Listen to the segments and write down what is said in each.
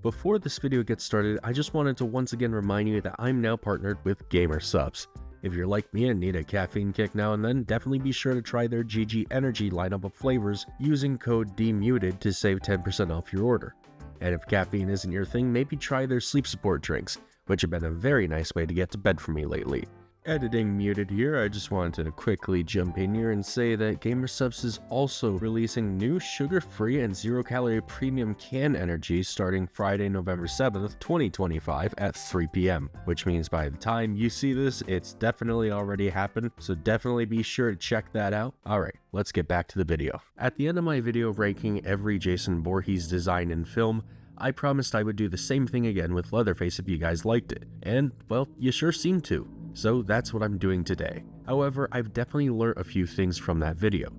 Before this video gets started, I just wanted to once again remind you that I'm now partnered with Gamer Subs. If you're like me and need a caffeine kick now and then, definitely be sure to try their GG Energy lineup of flavors using code DMUTED to save 10% off your order. And if caffeine isn't your thing, maybe try their sleep support drinks, which have been a very nice way to get to bed for me lately. Editing Muted here, I just wanted to quickly jump in here and say that Gamer Subs is also releasing new sugar-free and zero-calorie premium can energy starting Friday, November 7th, 2025 at 3 p.m, which means by the time you see this, it's definitely already happened, so definitely be sure to check that out. Alright, let's get back to the video. At the end of my video ranking every Jason Voorhees design in film, I promised I would do the same thing again with Leatherface if you guys liked it, and, well, you sure seem to. So that's what I'm doing today. However, I've definitely learned a few things from that video.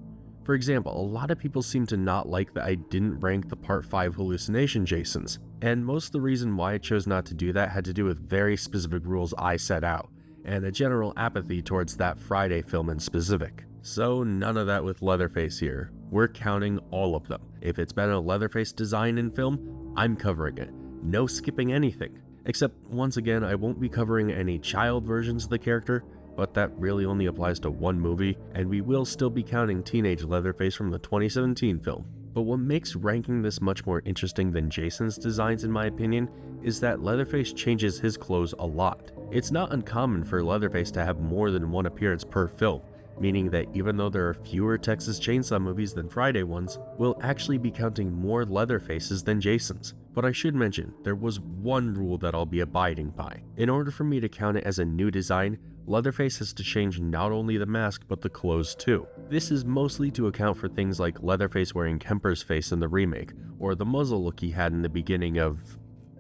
For example, a lot of people seem to not like that I didn't rank the Part 5 hallucination Jasons, and most of the reason why I chose not to do that had to do with very specific rules I set out, and a general apathy towards that Friday film in specific. So none of that with Leatherface here. We're counting all of them. If it's been a Leatherface design in film, I'm covering it. No skipping anything. Except, once again, I won't be covering any child versions of the character, but that really only applies to one movie, and we will still be counting teenage Leatherface from the 2017 film. But what makes ranking this much more interesting than Jason's designs in my opinion, is that Leatherface changes his clothes a lot. It's not uncommon for Leatherface to have more than one appearance per film, meaning that even though there are fewer Texas Chainsaw movies than Friday ones, we'll actually be counting more Leatherfaces than Jason's. But I should mention, there was one rule that I'll be abiding by. In order for me to count it as a new design, Leatherface has to change not only the mask but the clothes too. This is mostly to account for things like Leatherface wearing Kemper's face in the remake, or the muzzle look he had in the beginning of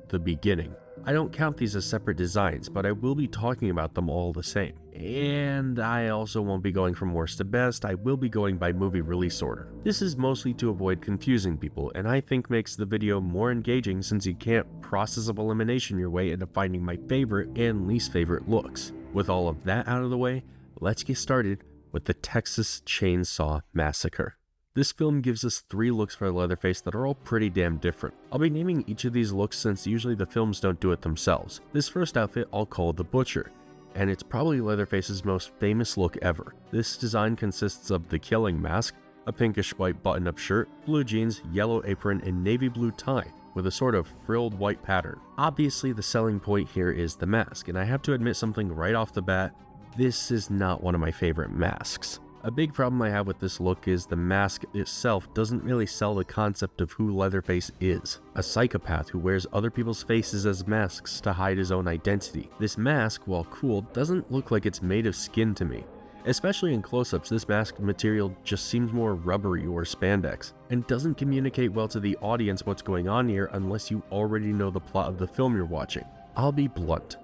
the beginning. I don't count these as separate designs, but I will be talking about them all the same. And I also won't be going from worst to best, I will be going by movie release order. This is mostly to avoid confusing people, and I think makes the video more engaging since you can't process of elimination your way into finding my favorite and least favorite looks. With all of that out of the way, let's get started with the Texas Chainsaw Massacre. This film gives us 3 looks for Leatherface that are all pretty damn different. I'll be naming each of these looks since usually the films don't do it themselves. This first outfit I'll call the Butcher, and it's probably Leatherface's most famous look ever. This design consists of the killing mask, a pinkish white button-up shirt, blue jeans, yellow apron, and navy blue tie, with a sort of frilled white pattern. Obviously the selling point here is the mask, and I have to admit something right off the bat, this is not one of my favorite masks. A big problem I have with this look is the mask itself doesn't really sell the concept of who Leatherface is. A psychopath who wears other people's faces as masks to hide his own identity. This mask, while cool, doesn't look like it's made of skin to me. Especially in close-ups, this mask material just seems more rubbery or spandex, and doesn't communicate well to the audience what's going on here unless you already know the plot of the film you're watching. I'll be blunt.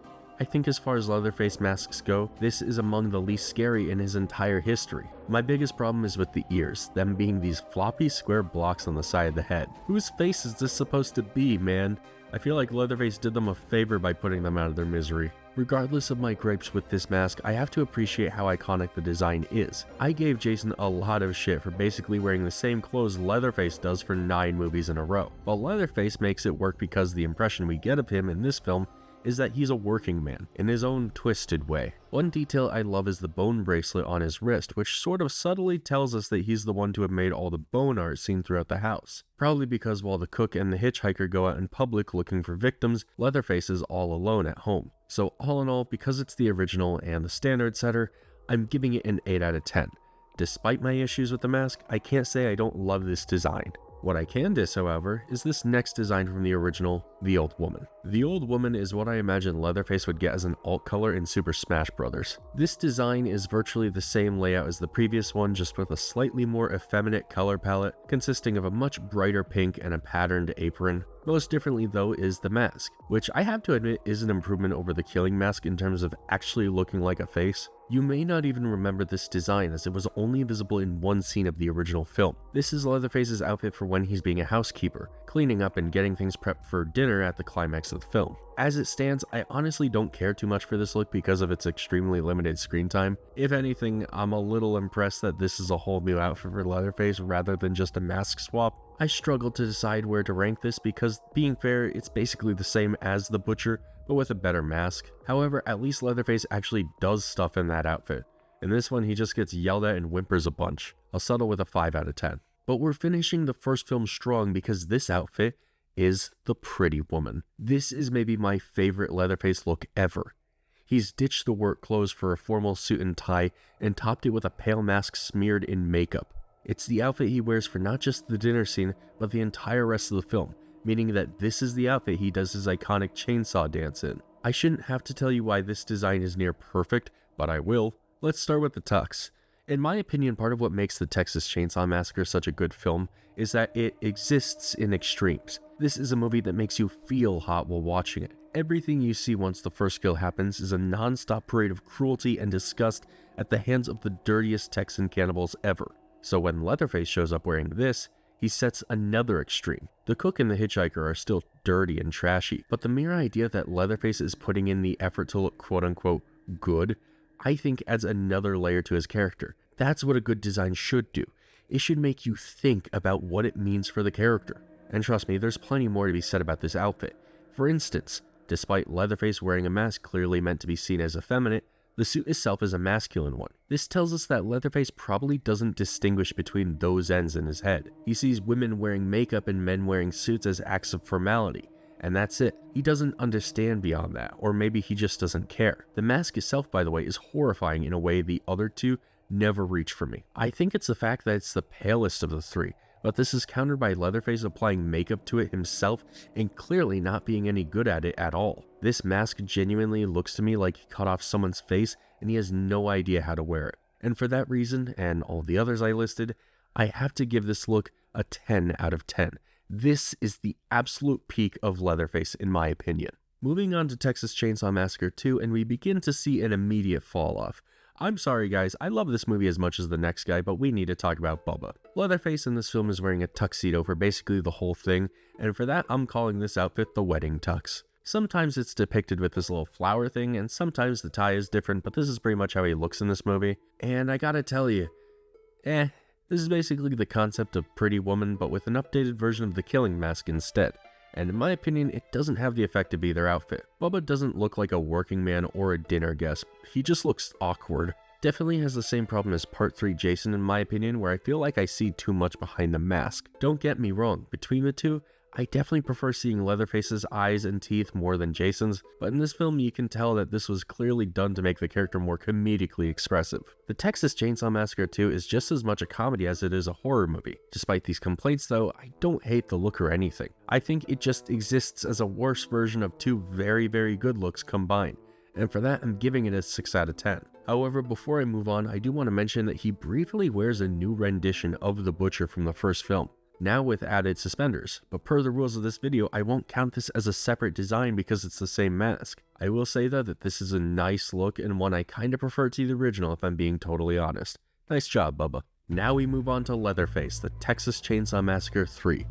I think as far as Leatherface masks go, this is among the least scary in his entire history. My biggest problem is with the ears, them being these floppy square blocks on the side of the head. Whose face is this supposed to be, man? I feel like Leatherface did them a favor by putting them out of their misery. Regardless of my gripes with this mask, I have to appreciate how iconic the design is. I gave Jason a lot of shit for basically wearing the same clothes Leatherface does for 9 movies in a row. While Leatherface makes it work because the impression we get of him in this film is that he's a working man, in his own twisted way. One detail I love is the bone bracelet on his wrist, which sort of subtly tells us that he's the one to have made all the bone art seen throughout the house. Probably because while the cook and the hitchhiker go out in public looking for victims, Leatherface is all alone at home. So all in all, because it's the original and the standard setter, I'm giving it an 8 out of 10. Despite my issues with the mask, I can't say I don't love this design. What I can diss, however, is this next design from the original, the Old Woman. The Old Woman is what I imagine Leatherface would get as an alt color in Super Smash Bros. This design is virtually the same layout as the previous one, just with a slightly more effeminate color palette, consisting of a much brighter pink and a patterned apron. Most differently though is the mask, which I have to admit is an improvement over the killing mask in terms of actually looking like a face. You may not even remember this design as it was only visible in one scene of the original film. This is Leatherface's outfit for when he's being a housekeeper, cleaning up and getting things prepped for dinner at the climax of the film. As it stands, I honestly don't care too much for this look because of its extremely limited screen time. If anything, I'm a little impressed that this is a whole new outfit for Leatherface rather than just a mask swap. I struggled to decide where to rank this because, being fair, it's basically the same as the Butcher, but with a better mask. However, at least Leatherface actually does stuff in that outfit. In this one, he just gets yelled at and whimpers a bunch. I'll settle with a 5 out of 10. But we're finishing the first film strong because this outfit is the Pretty Woman. This is maybe my favorite Leatherface look ever. He's ditched the work clothes for a formal suit and tie and topped it with a pale mask smeared in makeup. It's the outfit he wears for not just the dinner scene, but the entire rest of the film, meaning that this is the outfit he does his iconic chainsaw dance in. I shouldn't have to tell you why this design is near perfect, but I will. Let's start with the tux. In my opinion, part of what makes the Texas Chainsaw Massacre such a good film is that it exists in extremes. This is a movie that makes you feel hot while watching it. Everything you see once the first kill happens is a non-stop parade of cruelty and disgust at the hands of the dirtiest Texan cannibals ever. So when Leatherface shows up wearing this, he sets another extreme. The cook and the hitchhiker are still dirty and trashy, but the mere idea that Leatherface is putting in the effort to look quote-unquote good, I think adds another layer to his character. That's what a good design should do. It should make you think about what it means for the character. And trust me, there's plenty more to be said about this outfit. For instance, despite Leatherface wearing a mask clearly meant to be seen as effeminate, the suit itself is a masculine one. This tells us that Leatherface probably doesn't distinguish between those ends in his head. He sees women wearing makeup and men wearing suits as acts of formality. And that's it. He doesn't understand beyond that, or maybe he just doesn't care. The mask itself, by the way, is horrifying in a way the other two never reach for me. I think it's the fact that it's the palest of the three, but this is countered by Leatherface applying makeup to it himself and clearly not being any good at it at all. This mask genuinely looks to me like he cut off someone's face and he has no idea how to wear it. And for that reason, and all the others I listed, I have to give this look a 10 out of 10. This is the absolute peak of Leatherface in my opinion. Moving on to Texas Chainsaw Massacre 2, and we begin to see an immediate fall off. I'm sorry guys, I love this movie as much as the next guy, but we need to talk about Bubba. Leatherface in this film is wearing a tuxedo for basically the whole thing, and for that I'm calling this outfit the wedding tux. Sometimes it's depicted with this little flower thing, and sometimes the tie is different, but this is pretty much how he looks in this movie. And I gotta tell you, this is basically the concept of Pretty Woman, but with an updated version of the killing mask instead. And in my opinion, it doesn't have the effect to be their outfit. Bubba doesn't look like a working man or a dinner guest, he just looks awkward. Definitely has the same problem as Part 3 Jason in my opinion, where I feel like I see too much behind the mask. Don't get me wrong, between the two, I definitely prefer seeing Leatherface's eyes and teeth more than Jason's, but in this film you can tell that this was clearly done to make the character more comedically expressive. The Texas Chainsaw Massacre 2 is just as much a comedy as it is a horror movie. Despite these complaints though, I don't hate the look or anything. I think it just exists as a worse version of two very good looks combined, and for that I'm giving it a 6 out of 10. However, before I move on, I do want to mention that he briefly wears a new rendition of the Butcher from the first film, now with added suspenders, but per the rules of this video, I won't count this as a separate design because it's the same mask. I will say though that this is a nice look and one I kinda prefer to the original if I'm being totally honest. Nice job, Bubba. Now we move on to Leatherface, the Texas Chainsaw Massacre 3.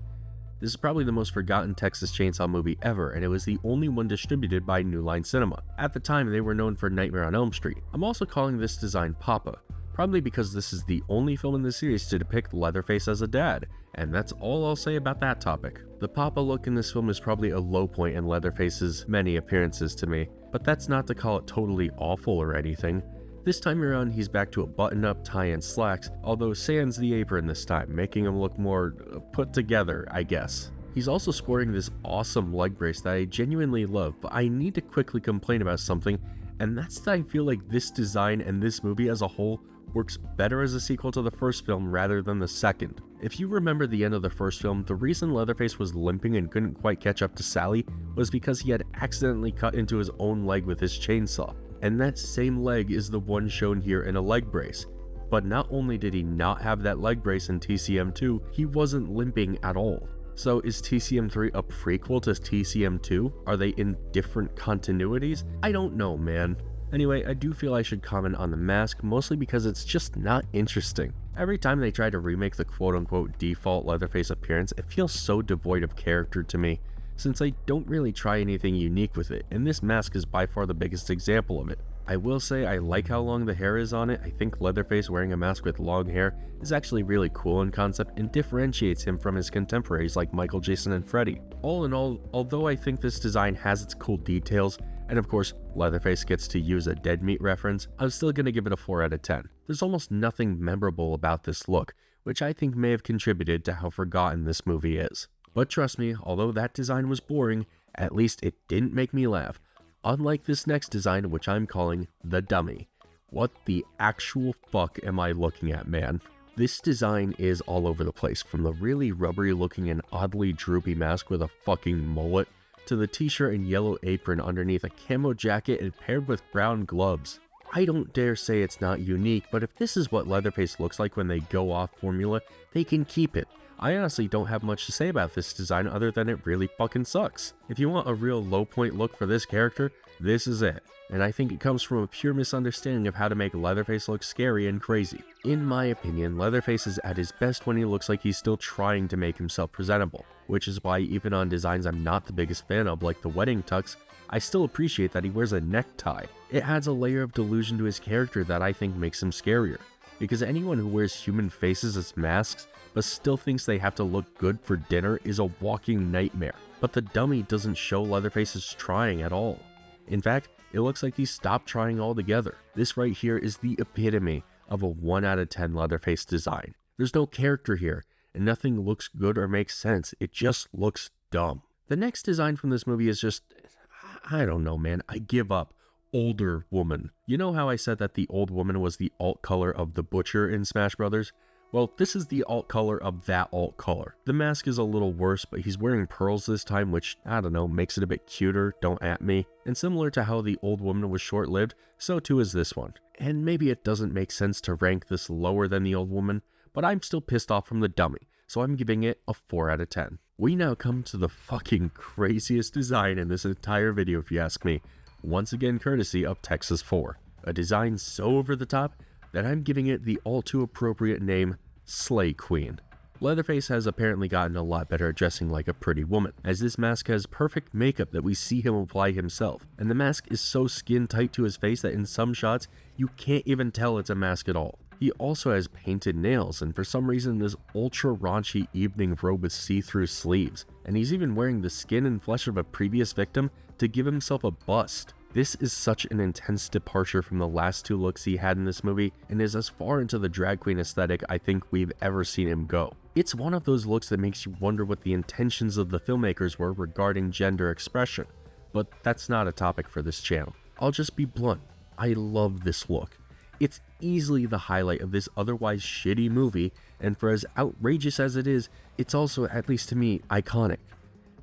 This is probably the most forgotten Texas Chainsaw movie ever, and it was the only one distributed by New Line Cinema. At the time, they were known for Nightmare on Elm Street. I'm also calling this design Papa, probably because this is the only film in the series to depict Leatherface as a dad, and that's all I'll say about that topic. The Papa look in this film is probably a low point in Leatherface's many appearances to me, but that's not to call it totally awful or anything. This time around, he's back to a button-up tie and slacks, although sans the apron this time, making him look more put together, I guess. He's also sporting this awesome leg brace that I genuinely love, but I need to quickly complain about something, and that's that I feel like this design and this movie as a whole works better as a sequel to the first film rather than the second. If you remember the end of the first film, the reason Leatherface was limping and couldn't quite catch up to Sally was because he had accidentally cut into his own leg with his chainsaw. And that same leg is the one shown here in a leg brace. But not only did he not have that leg brace in TCM2, he wasn't limping at all. So is TCM3 a prequel to TCM2? Are they in different continuities? I don't know, man. Anyway, I do feel I should comment on the mask, mostly because it's just not interesting. Every time they try to remake the quote-unquote default Leatherface appearance, it feels so devoid of character to me, since I don't really try anything unique with it, and this mask is by far the biggest example of it. I will say I like how long the hair is on it. I think Leatherface wearing a mask with long hair is actually really cool in concept and differentiates him from his contemporaries like Michael, Jason, and Freddy. All in all, although I think this design has its cool details, and of course Leatherface gets to use a Dead Meat reference, I'm still gonna give it a 4 out of 10. There's almost nothing memorable about this look, which I think may have contributed to how forgotten this movie is. But trust me, although that design was boring, at least it didn't make me laugh. Unlike this next design, which I'm calling the Dummy. What the actual fuck am I looking at, man? This design is all over the place, from the really rubbery looking and oddly droopy mask with a fucking mullet, to the t-shirt and yellow apron underneath a camo jacket and paired with brown gloves. I don't dare say it's not unique, but if this is what Leatherface looks like when they go off formula, they can keep it. I honestly don't have much to say about this design other than it really fucking sucks. If you want a real low point look for this character, this is it. And I think it comes from a pure misunderstanding of how to make Leatherface look scary and crazy. In my opinion, Leatherface is at his best when he looks like he's still trying to make himself presentable, which is why even on designs I'm not the biggest fan of, like the wedding tux, I still appreciate that he wears a necktie. It adds a layer of delusion to his character that I think makes him scarier, because anyone who wears human faces as masks but still thinks they have to look good for dinner is a walking nightmare. But the Dummy doesn't show Leatherface is trying at all. In fact, it looks like he stopped trying altogether. This right here is the epitome of a 1 out of 10 Leatherface design. There's no character here, and nothing looks good or makes sense. It just looks dumb. The next design from this movie is just, I don't know, man. I give up. Older woman. You know how I said that the old woman was the alt color of the Butcher in Smash Brothers? Well, this is the alt color of that alt color. The mask is a little worse, but he's wearing pearls this time, which, I don't know, makes it a bit cuter, don't at me. And similar to how the old woman was short-lived, so too is this one. And maybe it doesn't make sense to rank this lower than the old woman, but I'm still pissed off from the Dummy, so I'm giving it a 4 out of 10. We now come to the fucking craziest design in this entire video, if you ask me. Once again courtesy of Texas 4. A design so over the top that I'm giving it the all too appropriate name, Slay Queen. Leatherface has apparently gotten a lot better at dressing like a pretty woman, as this mask has perfect makeup that we see him apply himself, and the mask is so skin tight to his face that in some shots, you can't even tell it's a mask at all. He also has painted nails, and for some reason this ultra raunchy evening robe with see-through sleeves, and he's even wearing the skin and flesh of a previous victim to give himself a bust. This is such an intense departure from the last two looks he had in this movie, and is as far into the drag queen aesthetic I think we've ever seen him go. It's one of those looks that makes you wonder what the intentions of the filmmakers were regarding gender expression, but that's not a topic for this channel. I'll just be blunt, I love this look. It's easily the highlight of this otherwise shitty movie, and for as outrageous as it is, it's also, at least to me, iconic.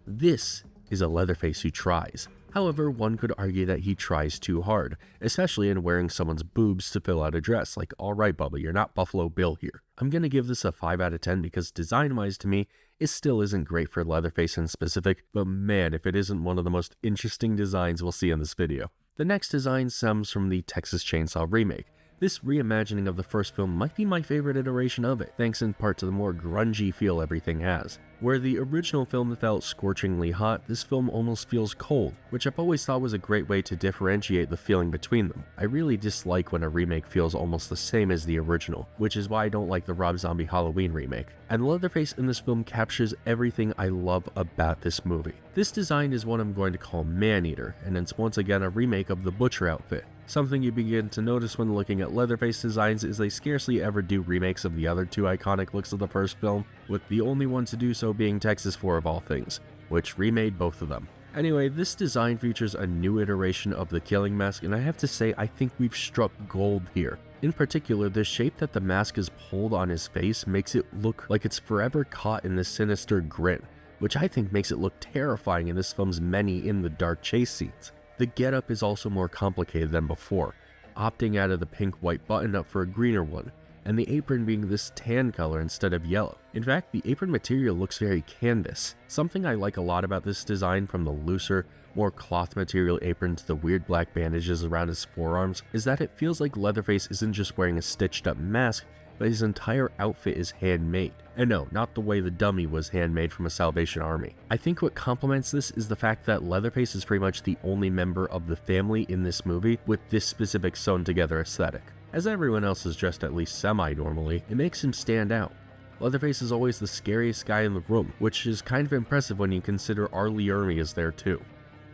This is a Leatherface who tries. However, one could argue that he tries too hard, especially in wearing someone's boobs to fill out a dress. Like, alright Bubba, you're not Buffalo Bill here. I'm gonna give this a 5 out of 10 because design-wise to me, it still isn't great for Leatherface in specific, but man, if it isn't one of the most interesting designs we'll see in this video. The next design stems from the Texas Chainsaw remake. This reimagining of the first film might be my favorite iteration of it, thanks in part to the more grungy feel everything has. Where the original film felt scorchingly hot, this film almost feels cold, which I've always thought was a great way to differentiate the feeling between them. I really dislike when a remake feels almost the same as the original, which is why I don't like the Rob Zombie Halloween remake. And Leatherface in this film captures everything I love about this movie. This design is what I'm going to call Man-Eater, and it's once again a remake of the Butcher outfit. Something you begin to notice when looking at Leatherface designs is they scarcely ever do remakes of the other two iconic looks of the first film, with the only one to do so being Texas 4 of all things, which remade both of them. Anyway, this design features a new iteration of the killing mask, and I have to say I think we've struck gold here. In particular, the shape that the mask is pulled on his face makes it look like it's forever caught in this sinister grin, which I think makes it look terrifying in this film's many in-the-dark chase scenes. The getup is also more complicated than before, opting out of the pink-white button-up for a greener one, and the apron being this tan color instead of yellow. In fact, the apron material looks very canvas. Something I like a lot about this design, from the looser, more cloth material apron to the weird black bandages around his forearms, is that it feels like Leatherface isn't just wearing a stitched up mask, but his entire outfit is handmade. And no, not the way the dummy was handmade from a Salvation Army. I think what complements this is the fact that Leatherface is pretty much the only member of the family in this movie with this specific sewn together aesthetic. As everyone else is dressed at least semi-normally, it makes him stand out. Leatherface is always the scariest guy in the room, which is kind of impressive when you consider R. Lee Ermey is there too.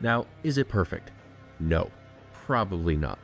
Now, is it perfect? No, probably not.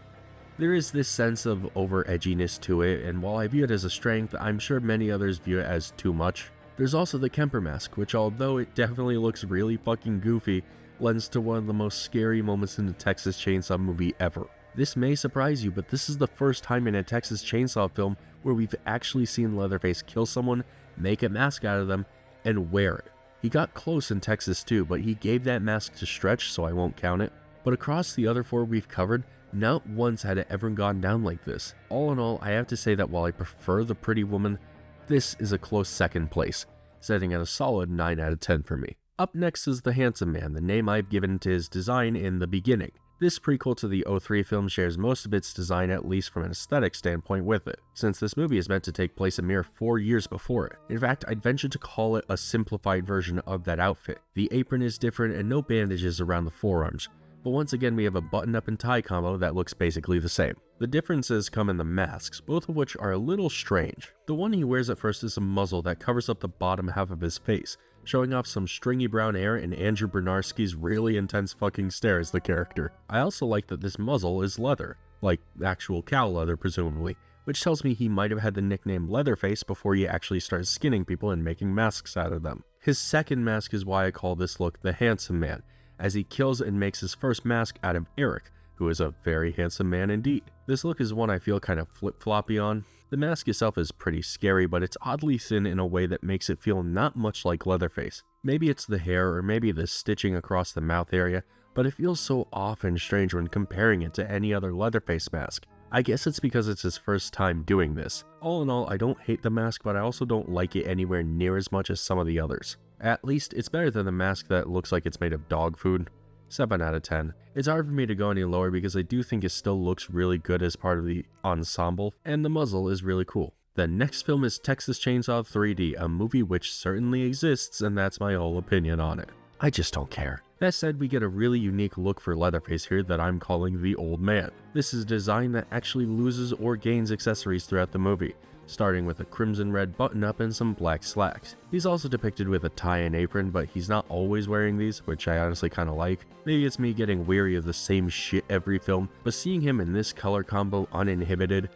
There is this sense of over-edginess to it, and while I view it as a strength, I'm sure many others view it as too much. There's also the Kemper mask, which although it definitely looks really fucking goofy, lends to one of the most scary moments in the Texas Chainsaw movie ever. This may surprise you, but this is the first time in a Texas Chainsaw film where we've actually seen Leatherface kill someone, make a mask out of them, and wear it. He got close in Texas too, but he gave that mask to stretch, so I won't count it. But across the other 4 we've covered, not once had it ever gone down like this. All in all, I have to say that while I prefer the Pretty Woman, this is a close second place, setting at a solid 9 out of 10 for me. Up next is the Handsome Man, the name I've given to his design in The Beginning. This prequel to the 03 film shares most of its design, at least from an aesthetic standpoint, with it, since this movie is meant to take place a mere 4 years before it. In fact, I'd venture to call it a simplified version of that outfit. The apron is different and no bandages around the forearms, but once again we have a button-up and tie combo that looks basically the same. The differences come in the masks, both of which are a little strange. The one he wears at first is a muzzle that covers up the bottom half of his face, showing off some stringy brown hair and Andrew Bernarski's really intense fucking stare as the character. I also like that this muzzle is leather, like actual cow leather presumably, which tells me he might have had the nickname Leatherface before he actually started skinning people and making masks out of them. His second mask is why I call this look the Handsome Man, as he kills and makes his first mask out of Eric, who is a very handsome man indeed. This look is one I feel kind of flip-floppy on. The mask itself is pretty scary, but it's oddly thin in a way that makes it feel not much like Leatherface. Maybe it's the hair or maybe the stitching across the mouth area, but it feels so off and strange when comparing it to any other Leatherface mask. I guess it's because it's his first time doing this. All in all, I don't hate the mask, but I also don't like it anywhere near as much as some of the others. At least, it's better than the mask that looks like it's made of dog food. 7 out of 10. It's hard for me to go any lower because I do think it still looks really good as part of the ensemble, and the muzzle is really cool. The next film is Texas Chainsaw 3D, a movie which certainly exists, and that's my whole opinion on it. I just don't care. That said, we get a really unique look for Leatherface here that I'm calling the Old Man. This is a design that actually loses or gains accessories throughout the movie, starting with a crimson red button-up and some black slacks. He's also depicted with a tie and apron, but he's not always wearing these, which I honestly kinda like. Maybe it's me getting weary of the same shit every film, but seeing him in this color combo uninhibited,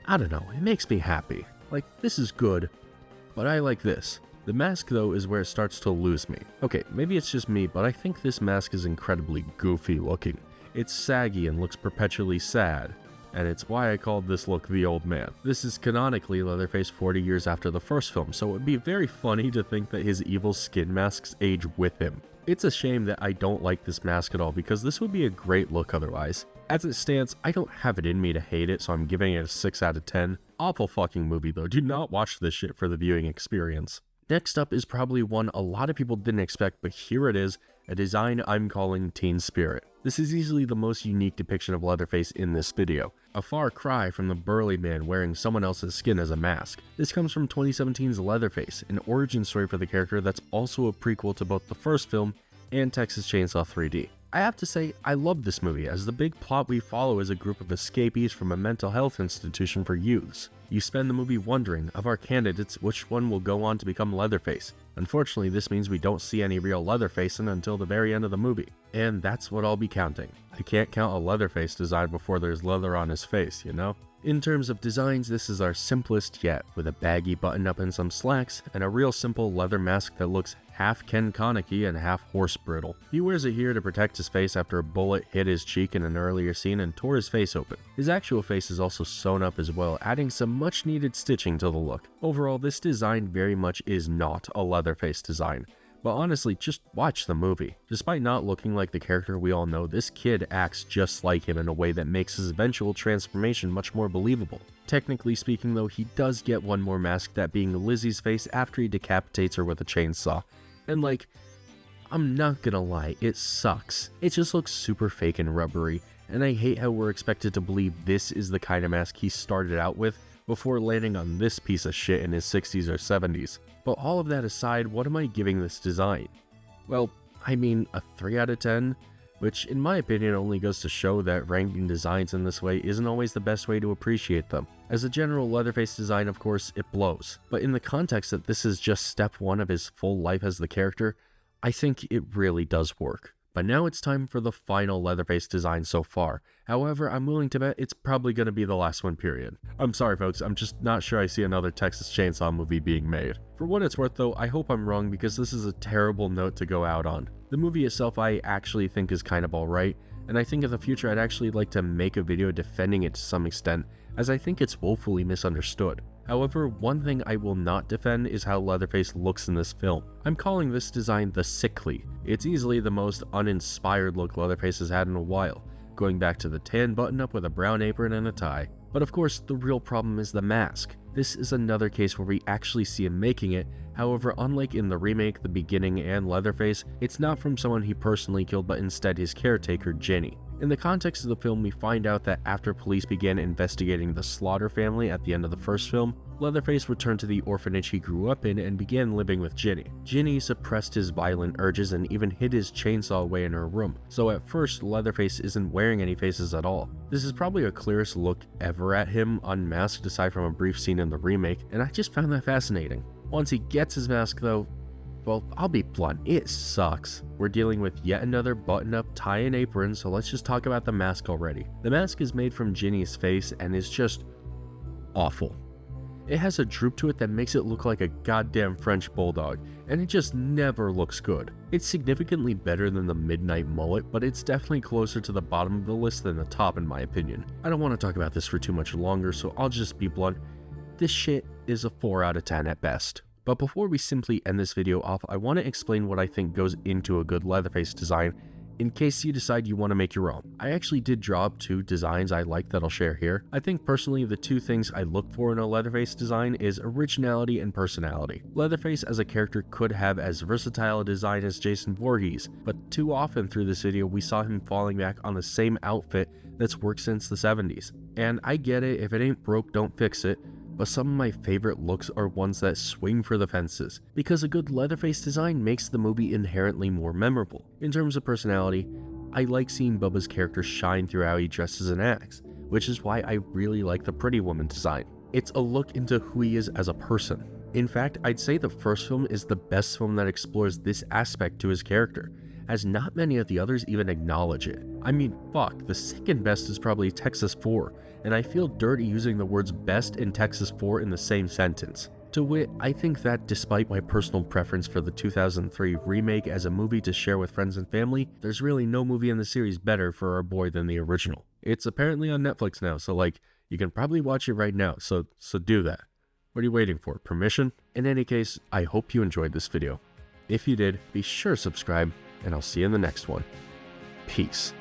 I don't know, it makes me happy. Like, this is good, but I like this. The mask though is where it starts to lose me. Okay, maybe it's just me, but I think this mask is incredibly goofy looking. It's saggy and looks perpetually sad, and it's why I called this look the Old Man. This is canonically Leatherface 40 years after the first film, so it would be very funny to think that his evil skin masks age with him. It's a shame that I don't like this mask at all, because this would be a great look otherwise. As it stands, I don't have it in me to hate it, so I'm giving it a 6 out of 10. Awful fucking movie though, do not watch this shit for the viewing experience. Next up is probably one a lot of people didn't expect, but here it is, a design I'm calling Teen Spirit. This is easily the most unique depiction of Leatherface in this video, a far cry from the burly man wearing someone else's skin as a mask. This comes from 2017's Leatherface, an origin story for the character that's also a prequel to both the first film and Texas Chainsaw 3D. I have to say, I love this movie, as the big plot we follow is a group of escapees from a mental health institution for youths. You spend the movie wondering, of our candidates, which one will go on to become Leatherface. Unfortunately, this means we don't see any real Leatherface until the very end of the movie. And that's what I'll be counting. I can't count a Leatherface design before there's leather on his face, you know? In terms of designs, this is our simplest yet, with a baggy button-up and some slacks, and a real simple leather mask that looks half Ken Konecki and half horse brittle. He wears it here to protect his face after a bullet hit his cheek in an earlier scene and tore his face open. His actual face is also sewn up as well, adding some much needed stitching to the look. Overall, this design very much is not a Leatherface design, But honestly, just watch the movie. Despite not looking like the character we all know, this kid acts just like him in a way that makes his eventual transformation much more believable. Technically speaking though, he does get one more mask, that being Lizzie's face after he decapitates her with a chainsaw. And like, I'm not gonna lie, it sucks. It just looks super fake and rubbery, and I hate how we're expected to believe this is the kind of mask he started out with before landing on this piece of shit in his 60s or 70s. But all of that aside, what am I giving this design? Well, I mean a 3 out of 10, which in my opinion only goes to show that ranking designs in this way isn't always the best way to appreciate them. As a general Leatherface design, of course, it blows. But in the context that this is just step 1 of his full life as the character, I think it really does work. But now it's time for the final Leatherface design so far. However, I'm willing to bet it's probably going to be the last one, period. I'm sorry folks, I'm just not sure I see another Texas Chainsaw movie being made. For what it's worth though, I hope I'm wrong because this is a terrible note to go out on. The movie itself I actually think is kind of alright, and I think in the future I'd actually like to make a video defending it to some extent, as I think it's woefully misunderstood. However, one thing I will not defend is how Leatherface looks in this film. I'm calling this design the sickly. It's easily the most uninspired look Leatherface has had in a while, going back to the tan button-up with a brown apron and a tie. But of course, the real problem is the mask. This is another case where we actually see him making it. However, unlike in the remake, The Beginning, and Leatherface, it's not from someone he personally killed, but instead his caretaker, Ginny. In the context of the film, we find out that after police began investigating the Slaughter family at the end of the first film, Leatherface returned to the orphanage he grew up in and began living with Ginny. Ginny suppressed his violent urges and even hid his chainsaw away in her room, so at first Leatherface isn't wearing any faces at all. This is probably the clearest look ever at him unmasked aside from a brief scene in the remake, and I just found that fascinating. Once he gets his mask though, well, I'll be blunt, it sucks. We're dealing with yet another button-up tie and apron, so let's just talk about the mask already. The mask is made from Ginny's face and is just awful. It has a droop to it that makes it look like a goddamn French bulldog, and it just never looks good. It's significantly better than the Midnight Mullet, but it's definitely closer to the bottom of the list than the top in my opinion. I don't want to talk about this for too much longer, so I'll just be blunt. This shit is a 4 out of 10 at best. But before we simply end this video off, I want to explain what I think goes into a good Leatherface design, in case you decide you want to make your own. I actually did draw up 2 designs I like that I'll share here. I think personally the 2 things I look for in a Leatherface design is originality and personality. Leatherface as a character could have as versatile a design as Jason Voorhees, but too often through this video we saw him falling back on the same outfit that's worked since the 70s. And I get it, if it ain't broke, don't fix it. But some of my favorite looks are ones that swing for the fences, because a good Leatherface design makes the movie inherently more memorable. In terms of personality, I like seeing Bubba's character shine through how he dresses and acts, which is why I really like the Pretty Woman design. It's a look into who he is as a person. In fact, I'd say the first film is the best film that explores this aspect to his character, as not many of the others even acknowledge it. I mean, fuck, the second best is probably Texas 4, and I feel dirty using the words best and Texas 4 in the same sentence. To wit, I think that despite my personal preference for the 2003 remake as a movie to share with friends and family, there's really no movie in the series better for our boy than the original. It's apparently on Netflix now, so like, you can probably watch it right now, so do that. What are you waiting for? Permission? In any case, I hope you enjoyed this video. If you did, be sure to subscribe, and I'll see you in the next one. Peace.